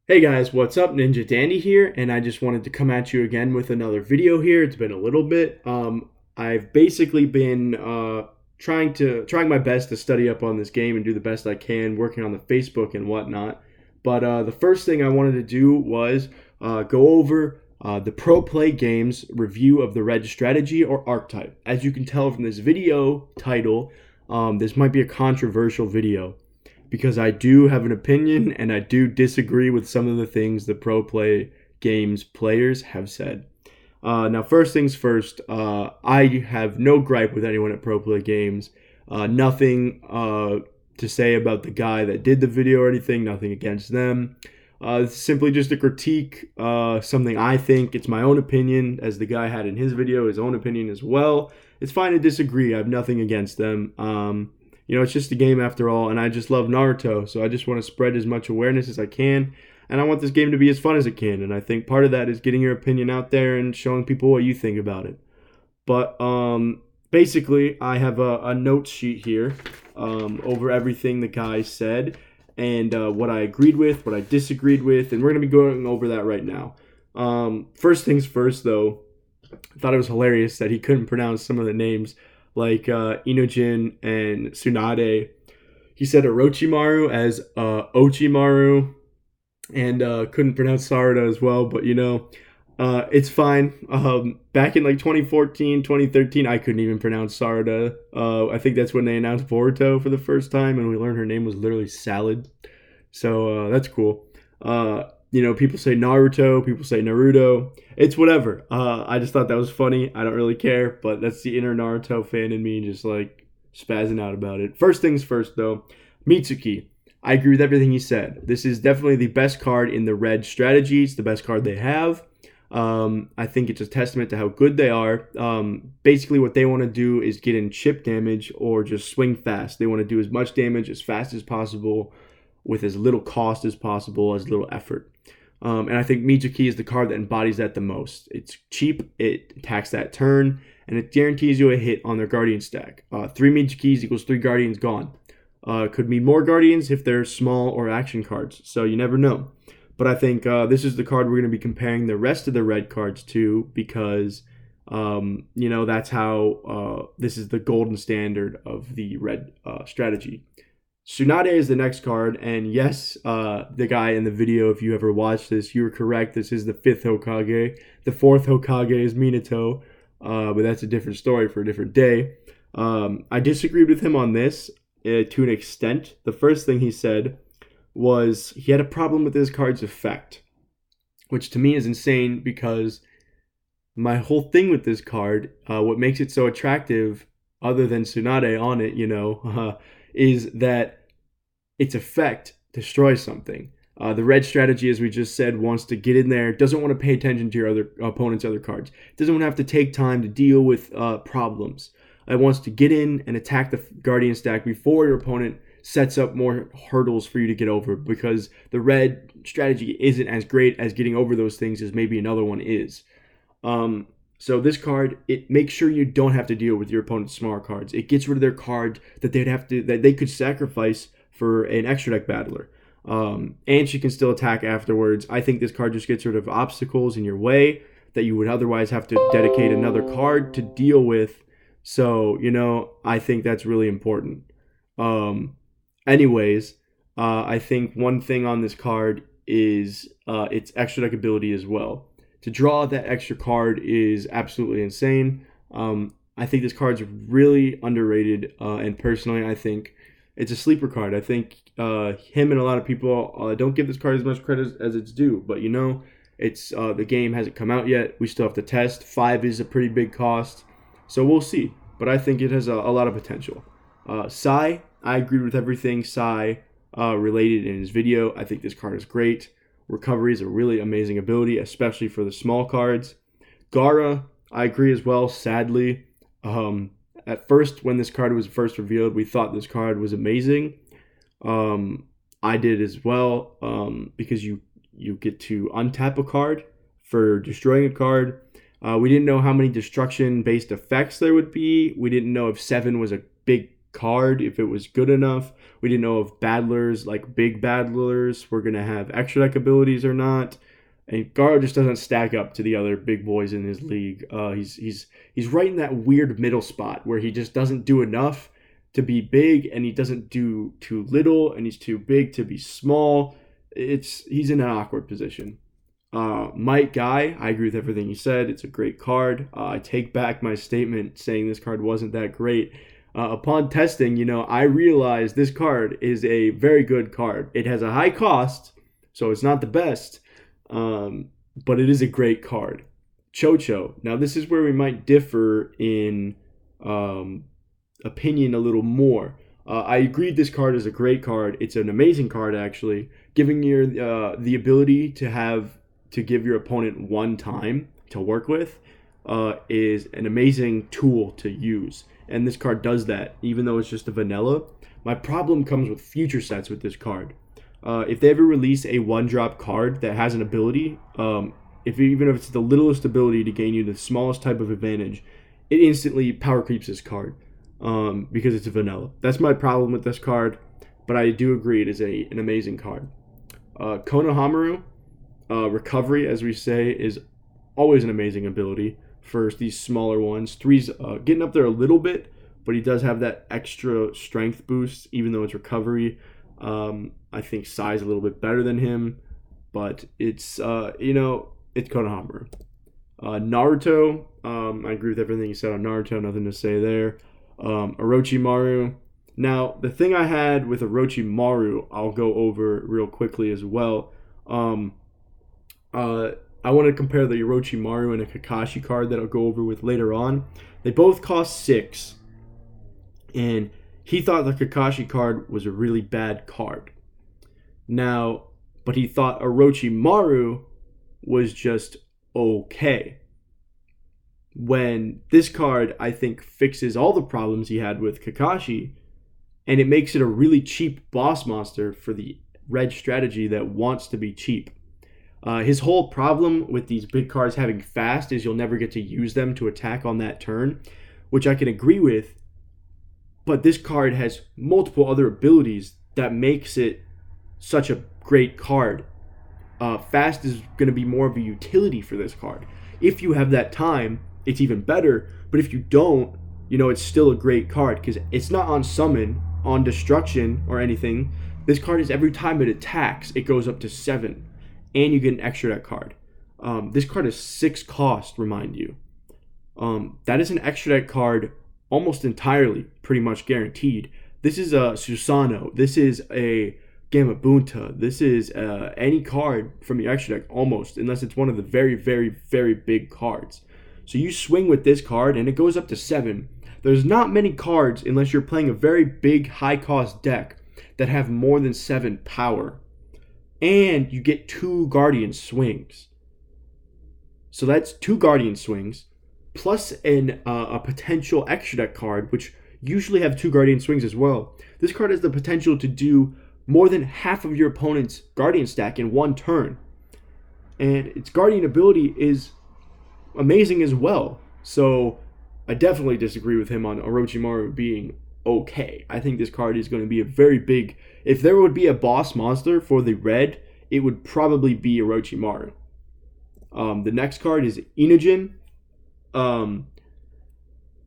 Hey guys, what's up? Ninja Dandy here, and I just wanted to come at you again with another video here. It's been a little bit. I've basically been trying my best to study up on this game and do the best I can, working on the Facebook and whatnot. But the first thing I wanted to do was go over the Pro Play Games review of the Red Strategy or Archetype. As you can tell from this video title, this might be a controversial video because I do have an opinion and I do disagree with some of the things the Pro Play Games players have said. Now, first things first, I have no gripe with anyone at Pro Play Games. Nothing to say about the guy that did the video or anything, nothing against them. It's simply just a critique, something I think. It's my own opinion, as the guy had in his video, his own opinion as well. It's fine to disagree. I have nothing against them. It's just a game after all, and I just love Naruto, so I just want to spread as much awareness as I can, and I want this game to be as fun as it can, and I think part of that is getting your opinion out there and showing people what you think about it. But basically, I have a note sheet here over everything the guy said, and what I agreed with, what I disagreed with, and we're going to be going over that right now. First things first, though, I thought it was hilarious that he couldn't pronounce some of the names like Inojin and Tsunade. He said Orochimaru as Ochimaru and couldn't pronounce Sarada as well, but it's fine. Back in like 2014, 2013, I couldn't even pronounce Sarada. I think that's when they announced Boruto for the first time, and we learned her name was literally Salad. So that's cool. People say Naruto, people say Naruto. It's whatever. I just thought that was funny. I don't really care, but that's the inner Naruto fan in me just like spazzing out about it. First things first, though, Mitsuki. I agree with everything he said. This is definitely the best card in the red strategy. It's the best card they have. I think it's a testament to how good they are. Basically, what they want to do is get in chip damage or just swing fast. They want to do as much damage as fast as possible with as little cost as possible, as little effort. And I think Mitsuki is the card that embodies that the most. It's cheap, it attacks that turn, and it guarantees you a hit on their Guardian stack. 3 Mitsukis equals 3 Guardians gone. Could mean more Guardians if they're small or action cards, so you never know. But I think this is the card we're going to be comparing the rest of the red cards to because, that's how this is the golden standard of the red strategy. Tsunade is the next card, and yes, the guy in the video, if you ever watched this, you were correct. This is the 5th Hokage. The 4th Hokage is Minato, but that's a different story for a different day. I disagreed with him on this to an extent. The first thing he said was he had a problem with this card's effect, which to me is insane because my whole thing with this card, what makes it so attractive, other than Tsunade on it, is that its effect destroys something. The red strategy, as we just said, wants to get in there, doesn't want to pay attention to your other opponent's other cards, doesn't want to have to take time to deal with problems. It wants to get in and attack the Guardian stack before your opponent sets up more hurdles for you to get over, because the red strategy isn't as great as getting over those things as maybe another one is. So this card, it makes sure you don't have to deal with your opponent's smaller cards. It gets rid of their cards that they could sacrifice for an extra deck battler. And she can still attack afterwards. I think this card just gets rid of obstacles in your way that you would otherwise have to dedicate another card to deal with. So, I think that's really important. Anyways, I think one thing on this card is its extra deck ability as well. To draw that extra card is absolutely insane. I think this card's really underrated, and personally, I think it's a sleeper card. I think him and a lot of people don't give this card as much credit as it's due. But it's the game hasn't come out yet. We still have to test. 5 is a pretty big cost, so we'll see. But I think it has a lot of potential. Sai, I agreed with everything Sai related in his video. I think this card is great. Recovery is a really amazing ability, especially for the small cards. Gaara, I agree as well, sadly. At first, when this card was first revealed, we thought this card was amazing. I did as well, because you get to untap a card for destroying a card. We didn't know how many destruction-based effects there would be. We didn't know if 7 was a big card, if it was good enough. We didn't know if battlers, like big battlers, were going to have extra deck abilities or not. And Gaara just doesn't stack up to the other big boys in his league. He's right in that weird middle spot where he just doesn't do enough to be big, and he doesn't do too little, and he's too big to be small. He's in an awkward position. Might Guy, I agree with everything you said. It's a great card. I take back my statement saying this card wasn't that great. Upon testing, I realized this card is a very good card. It has a high cost, so it's not the best, but it is a great card. Chocho. Now, this is where we might differ in opinion a little more. I agree this card is a great card. It's an amazing card, actually. Giving you the ability to give your opponent one time to work with is an amazing tool to use. And this card does that, even though it's just a vanilla. My problem comes with future sets with this card. If they ever release a one-drop card that has an ability, even if it's the littlest ability to gain you the smallest type of advantage, it instantly power creeps this card because it's a vanilla. That's my problem with this card, but I do agree it is an amazing card. Konohamaru, recovery, as we say, is always an amazing ability for these smaller ones. 3's getting up there a little bit, but he does have that extra strength boost, even though it's recovery. I think Sai's a little bit better than him, but it's Konohamaru. Naruto, I agree with everything you said on Naruto, nothing to say there. Orochimaru. Now, the thing I had with Orochimaru, I'll go over real quickly as well. I want to compare the Orochimaru and a Kakashi card that I'll go over with later on. They both cost 6, and he thought the Kakashi card was a really bad card. Now, but he thought Orochimaru was just okay. When this card, I think, fixes all the problems he had with Kakashi, and it makes it a really cheap boss monster for the red strategy that wants to be cheap. His whole problem with these big cards having fast is you'll never get to use them to attack on that turn, which I can agree with, but this card has multiple other abilities that makes it such a great card. Fast is going to be more of a utility for this card. If you have that time, it's even better, but if you don't, it's still a great card because it's not on summon, on destruction, or anything. This card is every time it attacks, it goes up to 7. And you get an extra deck card. This card is 6 cost, remind you. That is an extra deck card almost entirely, pretty much guaranteed. This is a Susanoo. This is a Gamabunta. This is any card from your extra deck, almost, unless it's one of the very, very, very big cards. So you swing with this card, and it goes up to 7. There's not many cards, unless you're playing a very big, high-cost deck, that have more than 7 power. And you get 2 Guardian swings. So that's 2 Guardian swings, plus a potential extra deck card, which usually have 2 Guardian swings as well. This card has the potential to do more than half of your opponent's Guardian stack in one turn. And its Guardian ability is amazing as well. So I definitely disagree with him on Orochimaru being okay. I think this card is going to be a very big... If there would be a boss monster for the red, it would probably be Orochimaru. The next card is Inujin.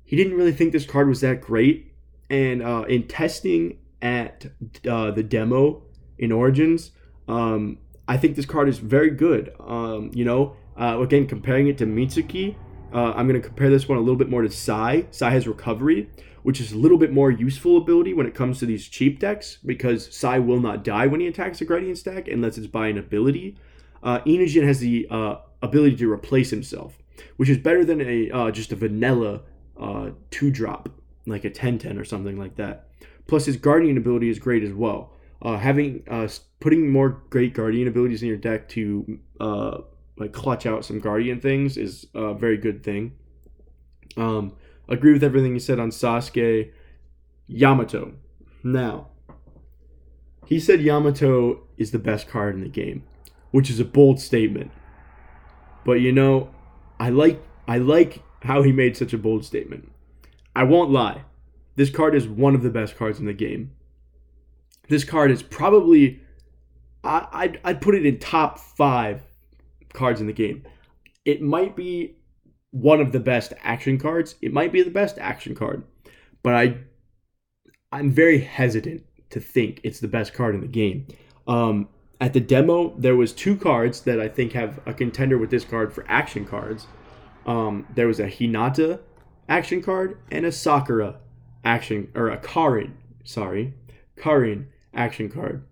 He didn't really think this card was that great. And in testing at the demo in Origins, I think this card is very good. Again, comparing it to Mitsuki, I'm going to compare this one a little bit more to Sai. Sai has recovery, which is a little bit more useful ability when it comes to these cheap decks, because Sai will not die when he attacks a Guardian stack unless it's by an ability. Inujin has the ability to replace himself, which is better than just a vanilla 2-drop, like a 10/10 or something like that. Plus, his Guardian ability is great as well. Putting more great Guardian abilities in your deck to clutch out some Guardian things is a very good thing. Agree with everything you said on Sasuke Yamato. Now, he said Yamato is the best card in the game, which is a bold statement. But I like how he made such a bold statement. I won't lie. this card is one of the best cards in the game. This card is probably, I'd put it in top 5 cards in the game. It might be one of the best action cards. It might be the best action card, but I'm very hesitant to think it's the best card in the game. At the demo, there was 2 cards that I think have a contender with this card for action cards. There was a Hinata action card and a Sakura action, or a Karin action card.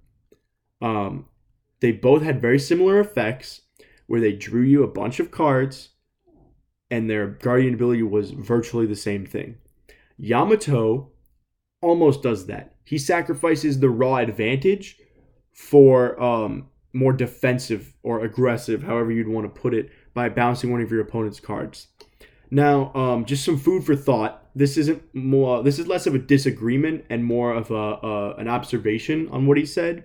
They both had very similar effects where they drew you a bunch of cards and their guardian ability was virtually the same thing. Yamato almost does that. He sacrifices the raw advantage for more defensive or aggressive, however you'd want to put it, by bouncing one of your opponent's cards. Now, just some food for thought. This is less of a disagreement and more of an observation on what he said.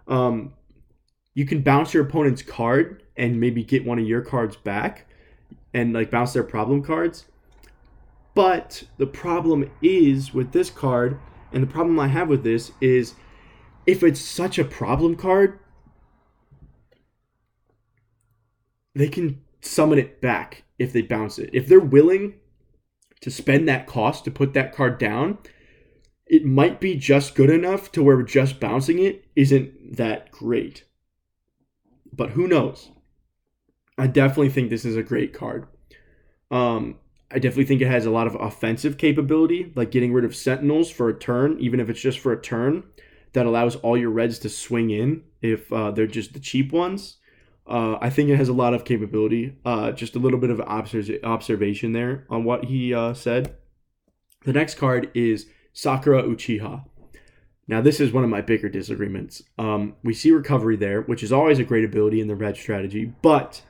You can bounce your opponent's card and maybe get one of your cards back and like bounce their problem cards. But the problem is with this card, and the problem I have with this is if it's such a problem card, they can summon it back if they bounce it. If they're willing to spend that cost to put that card down, it might be just good enough to where just bouncing it isn't that great. But who knows? I definitely think this is a great card. I definitely think it has a lot of offensive capability, like getting rid of Sentinels for a turn, even if it's just for a turn. That allows all your reds to swing in if they're just the cheap ones. I think it has a lot of capability. Just a little bit of observation there on what he said. The next card is Sakura Uchiha. Now, this is one of my bigger disagreements. We see recovery there, which is always a great ability in the red strategy, but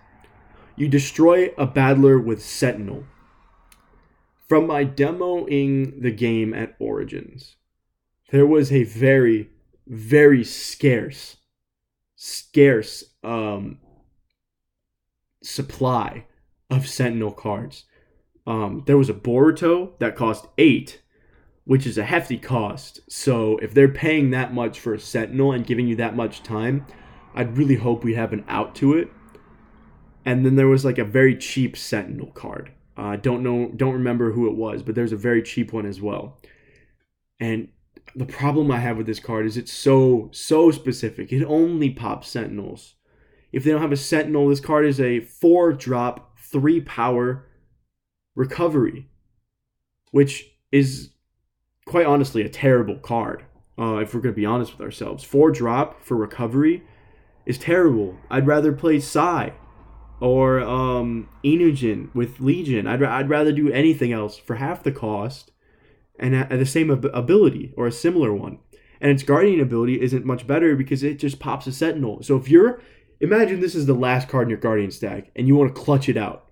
you destroy a battler with Sentinel. From my demoing the game at Origins, there was a very, very scarce supply of Sentinel cards. There was a Boruto that cost 8, which is a hefty cost. So if they're paying that much for a Sentinel and giving you that much time, I'd really hope we have an out to it. And then there was like a very cheap Sentinel card. I don't remember who it was, but there's a very cheap one as well. And the problem I have with this card is it's so specific. It only pops Sentinels. If they don't have a Sentinel, this card is a 4-drop, 3-power recovery, which is quite honestly a terrible card. If we're going to be honest with ourselves, 4-drop for recovery is terrible. I'd rather play Sai or Inujin with Legion. I'd rather do anything else for half the cost and the same ability or a similar one. And its Guardian ability isn't much better because it just pops a Sentinel. So imagine this is the last card in your Guardian stack and you want to clutch it out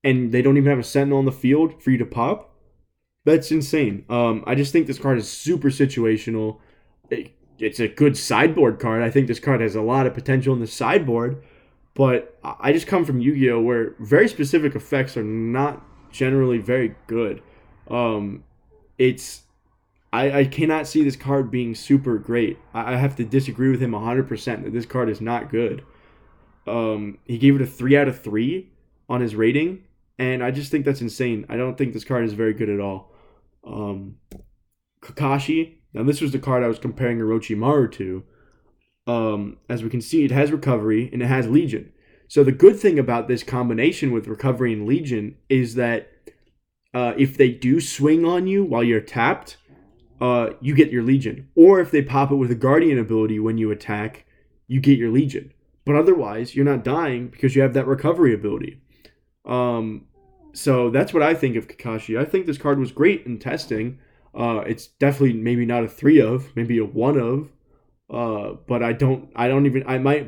and they don't even have a Sentinel on the field for you to pop. That's insane. I just think this card is super situational. It's a good sideboard card. I think this card has a lot of potential in the sideboard. But I just come from Yu-Gi-Oh! Where very specific effects are not generally very good. I cannot see this card being super great. I have to disagree with him 100% that this card is not good. He gave it a 3 out of 3 on his rating, and I just think that's insane. I don't think this card is very good at all. Kakashi. Now, this was the card I was comparing Orochimaru to. As we can see, it has recovery and it has Legion. So the good thing about this combination with recovery and Legion is that if they do swing on you while you're tapped, you get your Legion. Or if they pop it with a Guardian ability when you attack, you get your Legion. But otherwise, you're not dying because you have that recovery ability. So that's what I think of Kakashi. I think this card was great in testing. It's definitely maybe not a 3 of, maybe a 1 of. But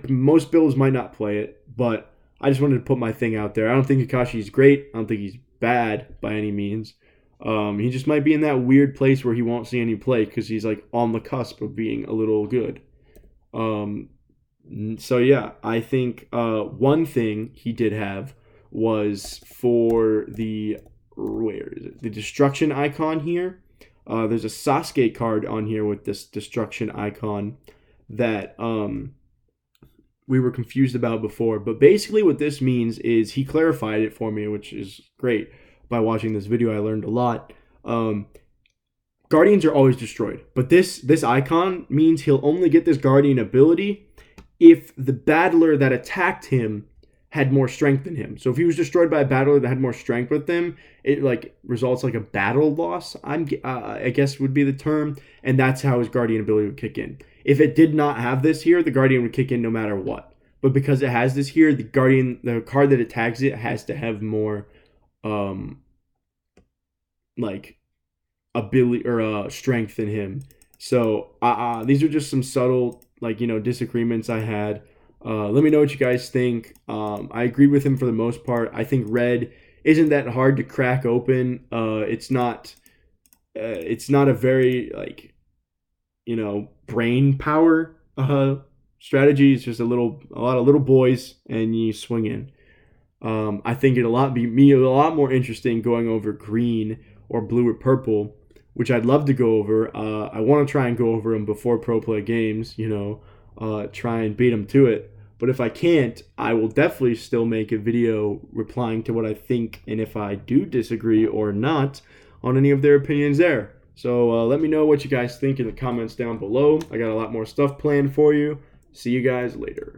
most builds might not play it, but I just wanted to put my thing out there. I don't think Kakashi's great. I don't think he's bad by any means. He just might be in that weird place where he won't see any play because he's like on the cusp of being a little good. So yeah, I think one thing he did have was for the destruction icon here. There's a Sasuke card on here with this destruction icon that we were confused about before. But basically, what this means is he clarified it for me, which is great. By watching this video, I learned a lot. Guardians are always destroyed, but this icon means he'll only get this Guardian ability if the battler that attacked him had more strength than him. So if he was destroyed by a battler that had more strength with him, it like results like a battle loss. I guess would be the term, and that's how his Guardian ability would kick in. If it did not have this here, the Guardian would kick in no matter what. But because it has this here, the card that attacks it has to have more, like ability or strength than him. So these are just some subtle disagreements I had. Let me know what you guys think. I agreed with him for the most part. I think red isn't that hard to crack open. It's not a very brain power strategy. It's just a lot of little boys and you swing in. I think it'll be a lot more interesting going over green or blue or purple, which I'd love to go over. I want to try and go over them before ProPlayGames, try and beat them to it. But if I can't, I will definitely still make a video replying to what I think and if I do disagree or not on any of their opinions there. So let me know what you guys think in the comments down below. I got a lot more stuff planned for you. See you guys later.